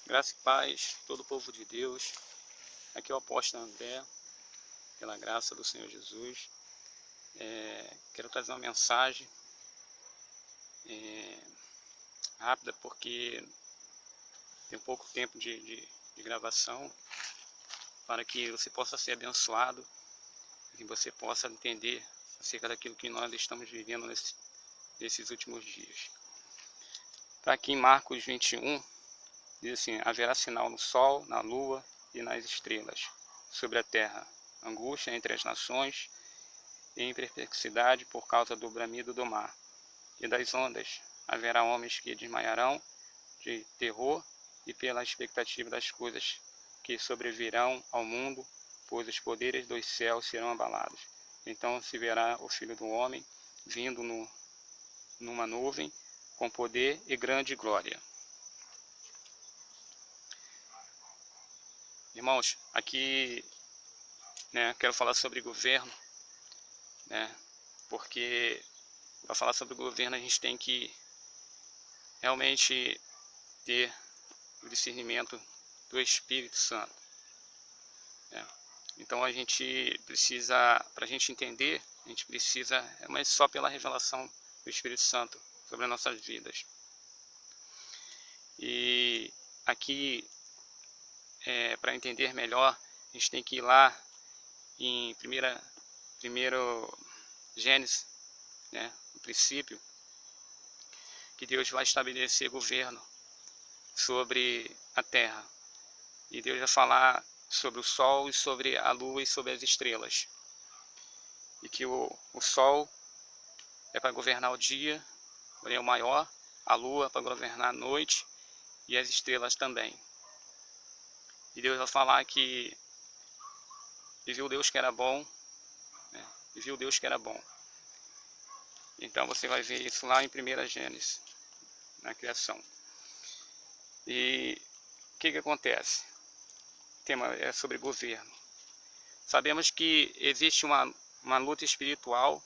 Graça e paz, todo o povo de Deus. Aqui é o apóstolo André, pela graça do Senhor Jesus. Quero trazer uma mensagem rápida, porque tem pouco tempo de gravação, para que você possa ser abençoado, que você possa entender acerca daquilo que nós estamos vivendo nesses últimos dias. Está aqui em Marcos 21, diz assim: haverá sinal no sol, na lua e nas estrelas, sobre a terra, angústia entre as nações e em perplexidade por causa do bramido do mar e das ondas. Haverá homens que desmaiarão de terror e pela expectativa das coisas que sobrevirão ao mundo, pois os poderes dos céus serão abalados. Então se verá o Filho do Homem vindo numa nuvem com poder e grande glória. Irmãos, aqui quero falar sobre governo, porque para falar sobre governo a gente tem que realmente ter o discernimento do Espírito Santo. Então a gente precisa, para a gente entender, a gente precisa, mas só pela revelação do Espírito Santo sobre as nossas vidas. E aqui, para entender melhor, a gente tem que ir lá em primeiro Gênesis, no princípio, que Deus vai estabelecer governo sobre a terra. E Deus vai falar sobre o sol e sobre a lua e sobre as estrelas. E que o sol é para governar o dia, ele é o maior, a lua para governar a noite e as estrelas também. E Deus vai falar que e viu Deus que era bom, e viu Deus que era bom. Então você vai ver isso lá em 1 Gênesis, na criação. E o que acontece? O tema é sobre governo. Sabemos que existe uma luta espiritual,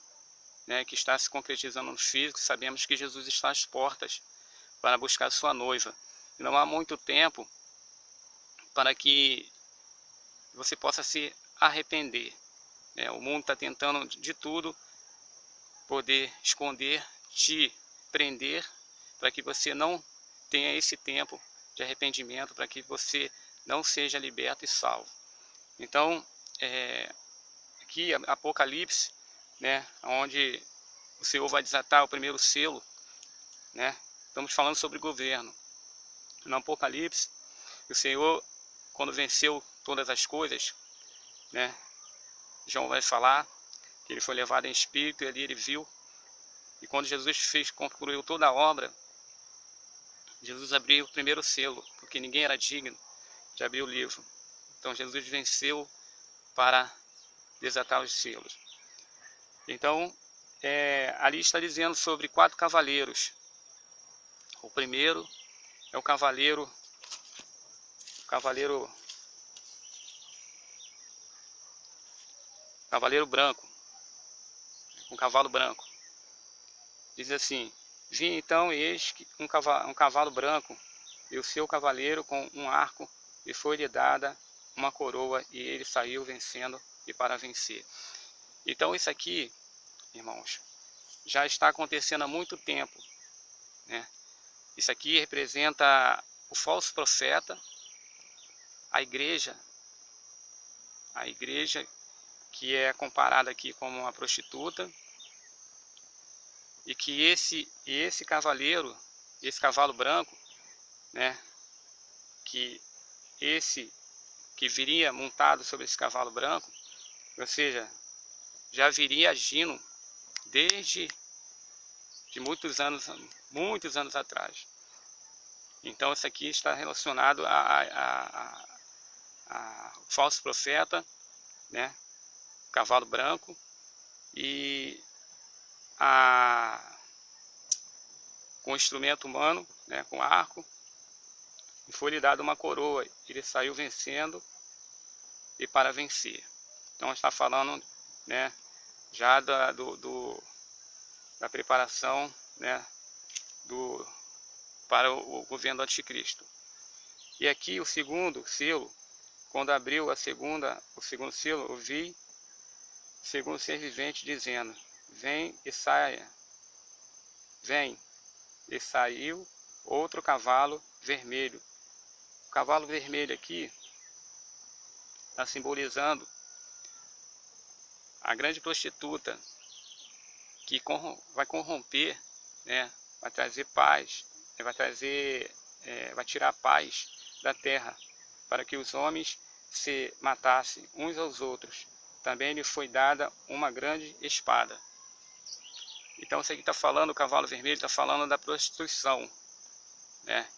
que está se concretizando no físico. Sabemos que Jesus está às portas para buscar sua noiva. E não há muito tempo para que você possa se arrepender. O mundo está tentando de tudo poder esconder, te prender, para que você não tenha esse tempo de arrependimento, para que você não seja liberto e salvo. Então, aqui Apocalipse, onde o Senhor vai desatar o primeiro selo, estamos falando sobre governo. No Apocalipse, o Senhor, quando venceu todas as coisas, João vai falar que ele foi levado em espírito e ali ele viu. E quando Jesus concluiu toda a obra, Jesus abriu o primeiro selo, porque ninguém era digno de abrir o livro. Então Jesus venceu para desatar os selos. Então, ali está dizendo sobre 4 cavaleiros. O primeiro é o cavaleiro branco, um cavalo branco. Diz assim: vi então, e eis que um cavalo branco, e o seu cavaleiro com um arco, e foi-lhe dada uma coroa, e ele saiu vencendo e para vencer. Então isso aqui, irmãos, já está acontecendo há muito tempo. Isso aqui representa o falso profeta, a igreja que é comparada aqui como uma prostituta, e que esse cavaleiro, esse cavalo branco, que viria montado sobre esse cavalo branco, ou seja, já viria agindo desde muitos anos atrás. Então isso aqui está relacionado a falso profeta, cavalo branco, e com instrumento humano, com arco, e foi-lhe dado uma coroa. Ele saiu vencendo e para vencer. Então está falando, já da preparação, para o governo do anticristo. E aqui o segundo selo, quando abriu o segundo selo, ouvi o segundo ser vivente dizendo: vem e saia, vem. E saiu outro cavalo vermelho. O cavalo vermelho aqui está simbolizando a grande prostituta que vai corromper, né? Vai trazer paz, vai tirar a paz da terra, para que os homens se matassem uns aos outros. Também lhe foi dada uma grande espada. Então isso aqui está falando, o cavalo vermelho está falando da prostituição, né?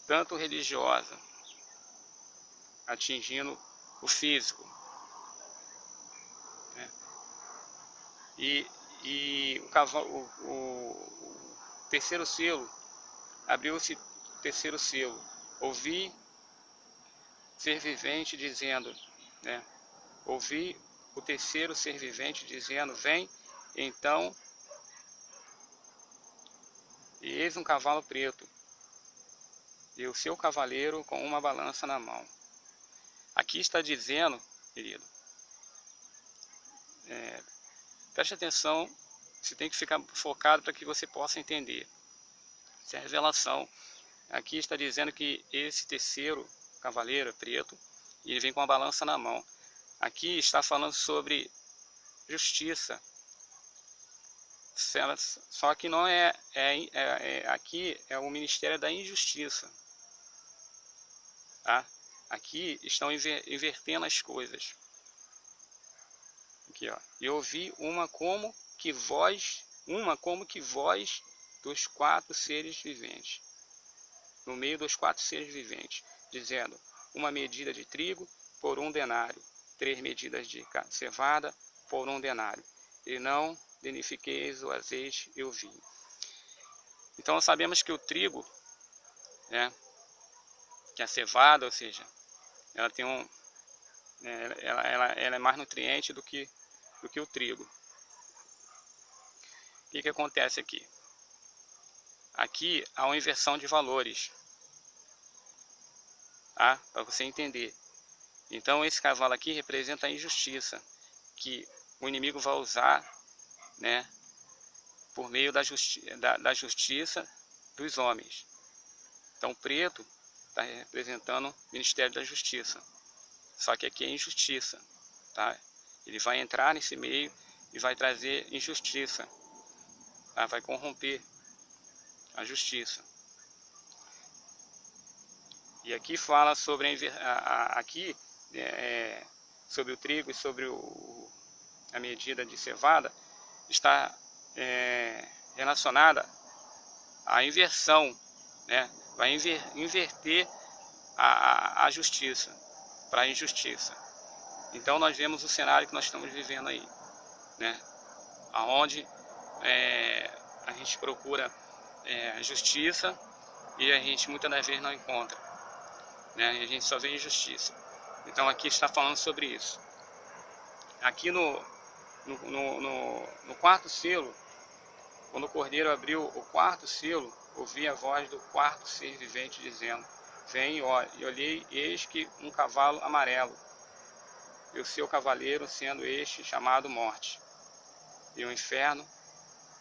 Tanto religiosa, atingindo o físico, né? E o terceiro selo, abriu-se o terceiro selo, ouvi ser vivente dizendo, né? Ouvi o terceiro ser vivente dizendo: vem. Então, e eis um cavalo preto, e o seu cavaleiro com uma balança na mão. Aqui está dizendo, querido, preste atenção, você tem que ficar focado para que você possa entender. Essa é a revelação. Aqui está dizendo que esse terceiro cavaleiro é preto, e ele vem com a balança na mão. Aqui está falando sobre justiça. Só que não aqui é o ministério da injustiça, tá? Aqui estão invertendo as coisas. Aqui, ó. E ouvi uma como que voz dos quatro seres viventes, no meio dos quatro seres viventes, dizendo: uma medida de trigo por 1 denário, 3 medidas de cevada por 1 denário, e não danifiqueis o azeite e o vinho. Então nós sabemos que o trigo, né, que a cevada, ou seja, ela tem ela é mais nutriente do que o trigo. O que acontece aqui? Aqui há uma inversão de valores, tá? Para você entender. Então esse cavalo aqui representa a injustiça que o inimigo vai usar, né, por meio da justiça dos homens. Então o preto está representando o ministério da justiça. Só que aqui é injustiça, tá? Ele vai entrar nesse meio e vai trazer injustiça, tá? Vai corromper a justiça. E aqui fala sobre sobre o trigo e sobre a medida de cevada, está relacionada à inversão, né? Vai inverter a justiça para a injustiça. Então nós vemos o cenário que nós estamos vivendo aí, né? Aonde a gente procura justiça e a gente muitas das vezes não encontra, né? E a gente só vê injustiça. Então aqui está falando sobre isso. Aqui no quarto selo, quando o cordeiro abriu o quarto selo, ouvi a voz do quarto ser vivente dizendo: vem, e olhei, eis que um cavalo amarelo, e o seu cavaleiro sendo este chamado Morte, e o inferno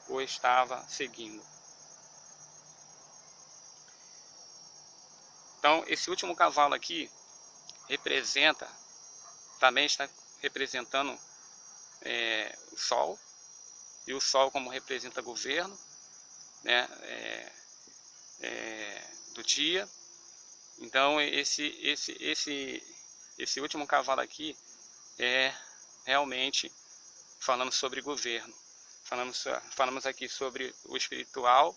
o estava seguindo. Então esse último cavalo aqui também está representando o Sol, e o Sol como representa governo, né, do dia. Então esse último cavalo aqui é realmente falando sobre governo. Falamos aqui sobre o espiritual,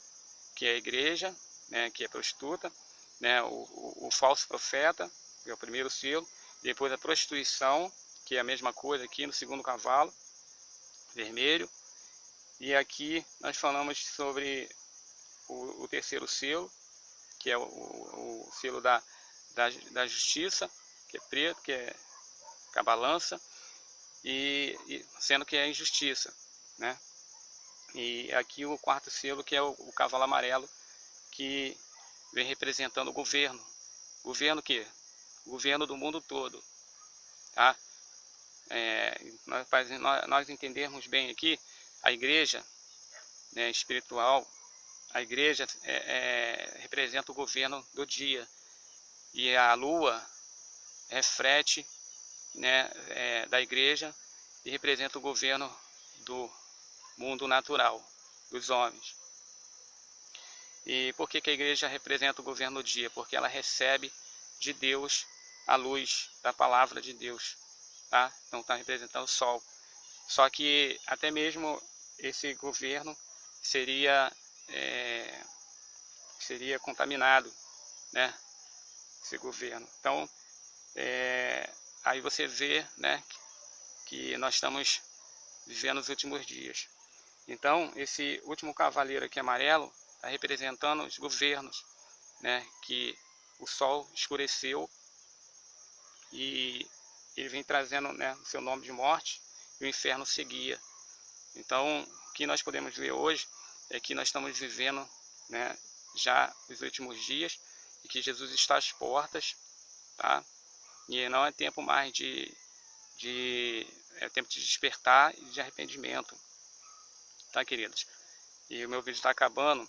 que é a igreja, né, que é prostituta, né, o falso profeta, que é o primeiro selo, depois a prostituição, que é a mesma coisa aqui no segundo cavalo vermelho, e aqui nós falamos sobre o terceiro selo, que é o selo da justiça, que é preto, que é a balança, e sendo que é a injustiça, né? E aqui o quarto selo, que é o cavalo amarelo, que vem representando o governo, Governo o quê? Governo do mundo todo, tá? Nós entendermos bem aqui, a igreja, né, espiritual, a igreja representa o governo do dia, e a lua reflete, né, da igreja e representa o governo do mundo natural, dos homens. E por que a igreja representa o governo do dia? Porque ela recebe de Deus a luz da palavra de Deus, tá? Então está representando o sol. Só que até mesmo esse governo seria contaminado, né? Esse governo. Então, aí você vê, né, que nós estamos vivendo os últimos dias. Então, esse último cavaleiro aqui amarelo está representando os governos, né, que o sol escureceu e ele vem trazendo, né, o seu nome de morte, e o inferno seguia. Então, o que nós podemos ver hoje é que nós estamos vivendo, né, já os últimos dias, e que Jesus está às portas, tá? E não é tempo mais é tempo de despertar e de arrependimento, tá, queridos? E o meu vídeo está acabando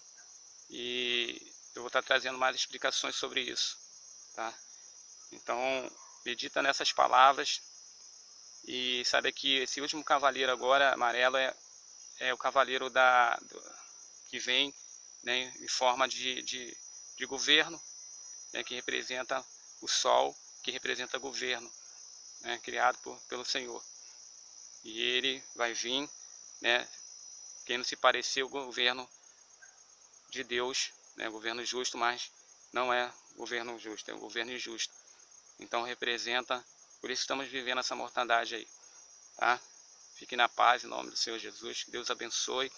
e eu vou estar trazendo mais explicações sobre isso, tá? Então, medita nessas palavras e sabe que esse último cavaleiro agora, amarelo, é o cavaleiro que vem, né, em forma de governo, né, que representa o sol, que representa governo, né, criado pelo Senhor. E ele vai vir, né, querendo se parecer o governo de Deus, né, governo justo, mas não é governo justo, é um governo injusto. Então representa, por isso estamos vivendo essa mortandade aí, tá? Fique na paz em nome do Senhor Jesus, que Deus abençoe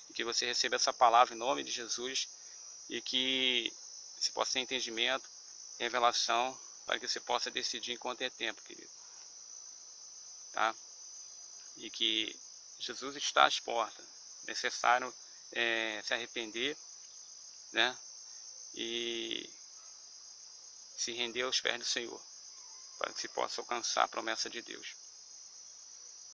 e que você receba essa palavra em nome de Jesus e que você possa ter entendimento, revelação, para que você possa decidir enquanto é tempo, querido, tá? E que Jesus está às portas, necessário se arrepender, né? E se render aos pés do Senhor, para que se possa alcançar a promessa de Deus.